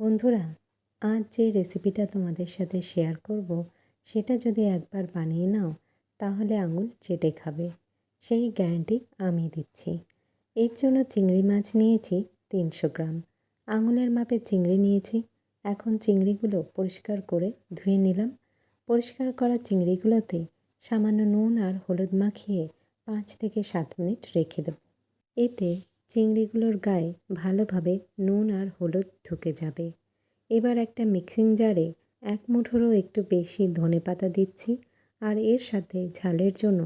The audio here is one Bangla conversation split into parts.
বন্ধুরা, আজ যে রেসিপিটা তোমাদের সাথে শেয়ার করব সেটা যদি একবার বানিয়ে নাও তাহলে আঙুল চেটে খাবে, সেই গ্যারান্টি আমি দিচ্ছি। এর জন্য চিংড়ি মাছ নিয়েছি 300 গ্রাম, আঙুলের মাপে চিংড়ি নিয়েছি। এখন চিংড়িগুলো পরিষ্কার করে ধুয়ে নিলাম। পরিষ্কার করা চিংড়িগুলোতে সামান্য নুন আর হলুদ মাখিয়ে 5 থেকে 7 মিনিট রেখে দেব। এতে চিংড়িগুলোর গায়ে ভালোভাবে নুন আর হলুদ ঢুকে যাবে। এবার একটা মিক্সিং জারে 1 মুঠোরও একটু বেশি ধনেপাতা দিচ্ছি, আর এর সাথে ঝালের জন্য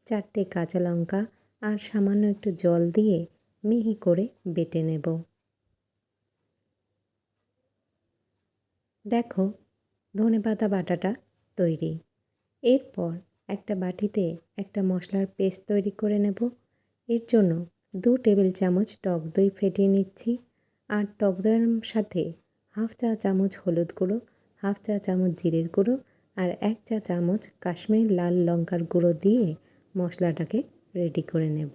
4টে কাঁচা লঙ্কা আর সামান্য একটু জল দিয়ে মিহি করে বেটে নেব। দেখো, ধনেপাতা বাটাটা তৈরি। এরপর একটা বাটিতে একটা মশলার পেস্ট তৈরি করে নেব। এর জন্য 2 টেবিল চামচ টক দই ফেটিয়ে নিচ্ছি, আর টক দইয়ের সাথে হাফ চা চামচ হলুদ গুঁড়ো, হাফ চা চামচ জিরের গুঁড়ো আর 1 চা চামচ কাশ্মীরি লাল লঙ্কার গুঁড়ো দিয়ে মশলাটাকে রেডি করে নেব।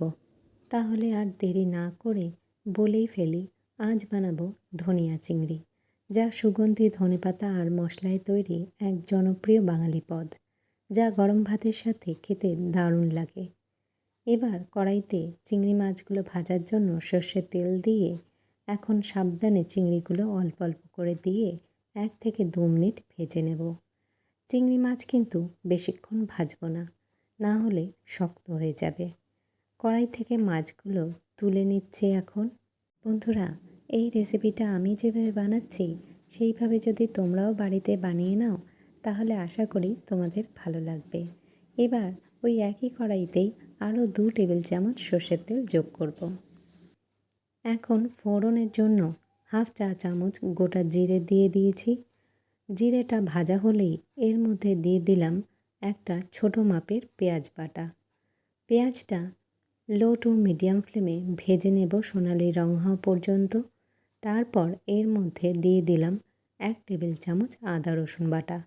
তাহলে আর দেরি না করে বলেই ফেলি, আজ বানাবো ধনিয়া চিংড়ি, যা সুগন্ধি ধনেপাতা আর মশলায় তৈরি এক জনপ্রিয় বাঙালি পদ, যা গরম ভাতের সাথে খেতে দারুণ লাগে। এবার কড়াইতে চিংড়ি মাছগুলো ভাজার জন্য সর্ষের তেল দিয়ে এখন সাবধানে চিংড়িগুলো অল্প অল্প করে দিয়ে 1 থেকে 2 মিনিট ভেজে নেব। চিংড়ি মাছ কিন্তু বেশিক্ষণ ভাজবো না, না হলে শক্ত হয়ে যাবে। কড়াই থেকে মাছগুলো তুলে নিচ্ছে এখন। বন্ধুরা, এই রেসিপিটা আমি যেভাবে বানাচ্ছি সেইভাবে যদি তোমরাও বাড়িতে বানিয়ে নাও তাহলে আশা করি তোমাদের ভালো লাগবে। এবার ওই একই কড়াইতেই আরও 2 টেবিল চামচ সর্ষের তেল যোগ করব। এখন ফোড়নের জন্য হাফ চা চামচ গোটা জিরে দিয়ে দিয়েছি। জিরেটা ভাজা হলেই এর মধ্যে দিয়ে দিলাম একটা ছোট মাপের পেঁয়াজ বাটা। পেঁয়াজটা লো টু মিডিয়াম ফ্লেমে ভেজে নেব সোনালি রং হওয়া পর্যন্ত। তারপর এর মধ্যে দিয়ে দিলাম 1 টেবিল চামচ আদা রসুন বাটা।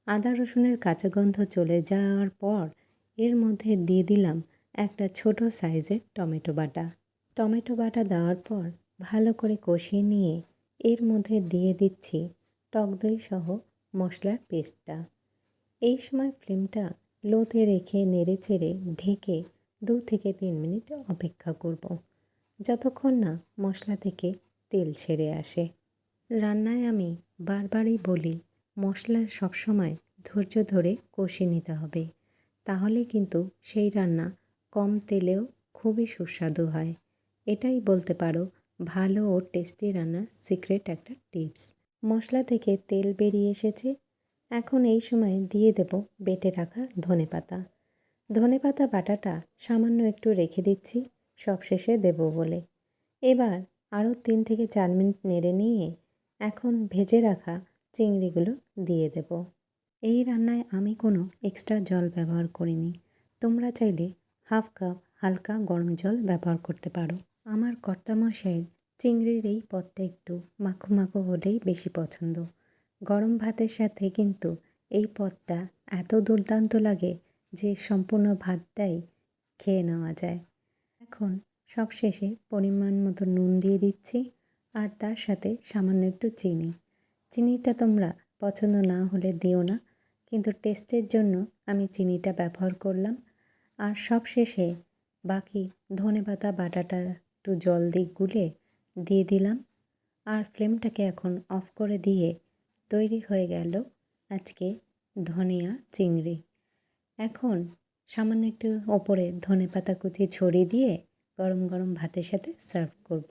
আদা রসুনের কাঁচা গন্ধ চলে যাওয়ার পর এর মধ্যে দিয়ে দিলাম একটা ছোট সাইজের টমেটো বাটা। টমেটো বাটা দেওয়ার পর ভালো করে কষিয়ে নিয়ে এর মধ্যে দিয়ে দিচ্ছি টক দই সহ মশলার পেস্টটা। এই সময় ফ্লেমটা লোতে রেখে নেড়ে চেড়ে ঢেকে 2 থেকে 3 মিনিট অপেক্ষা করব, যতক্ষণ না মশলা থেকে তেল ছেড়ে আসে। রান্নায় আমি বারবারই বলি, মশলা সবসময় ধৈর্য ধরে কষিয়ে নিতে হবে, তাহলে কিন্তু সেই রান্না কম তেলেও খুবই সুস্বাদু হয়। এটাই বলতে পারো ভালো ও টেস্টি রান্নার সিক্রেট একটা টিপস। মশলা থেকে তেল বেরিয়ে এসেছে। এখন এই সময় দিয়ে দেব বেটে রাখা ধনেপাতা। ধনেপাতা বাটাটা সামান্য একটু রেখে দিচ্ছি সবশেষে দেব বলে। এবার আরও 3 থেকে 4 মিনিট নেড়ে নিয়ে এখন ভেজে রাখা চিংড়িগুলো দিয়ে দেব। এই রান্নায় আমি কোনো এক্সট্রা জল ব্যবহার করিনি। তোমরা চাইলে হাফ কাপ হালকা গরম জল ব্যবহার করতে পারো। আমার কর্তামশাইয়ের চিংড়ির এই পদটা একটু মাখো মাখো হলেই বেশি পছন্দ। গরম ভাতের সাথে কিন্তু এই পদটা এত দুর্দান্ত লাগে যে সম্পূর্ণ ভাতটাই খেয়ে নেওয়া যায়। এখন সবশেষে পরিমাণ মতো নুন দিয়ে দিচ্ছি, আর তার সাথে সামান্য একটু চিনি। চিনিটা তোমরা পছন্দ না হলে দিও না, কিন্তু টেস্টের জন্য আমি চিনিটা ব্যবহার করলাম। আর সবশেষে বাকি ধনেপাতা বাটাটা একটু জল দিয়ে গুলে দিয়ে দিলাম, আর ফ্লেমটাকে এখন অফ করে দিয়ে তৈরি হয়ে গেল আজকে ধনিয়া চিংড়ি। এখন সামান্য একটু ওপরে ধনেপাতা কুচি ছড়িয়ে দিয়ে গরম গরম ভাতের সাথে সার্ভ করব।